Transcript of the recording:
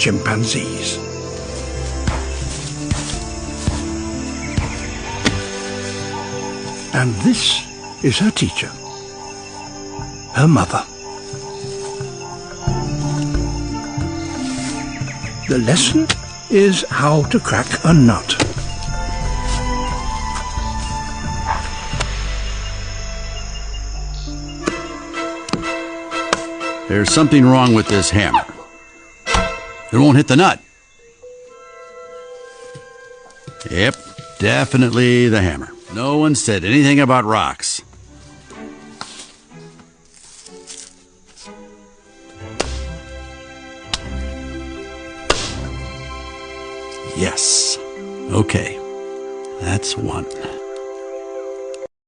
chimpanzees. And this is her teacher, her mother. The lesson is how to crack a nut. There's something wrong with this hammer. It won't hit the nut. Yep, definitely the hammer. No one said anything about rocks. Yes. Okay. That's one.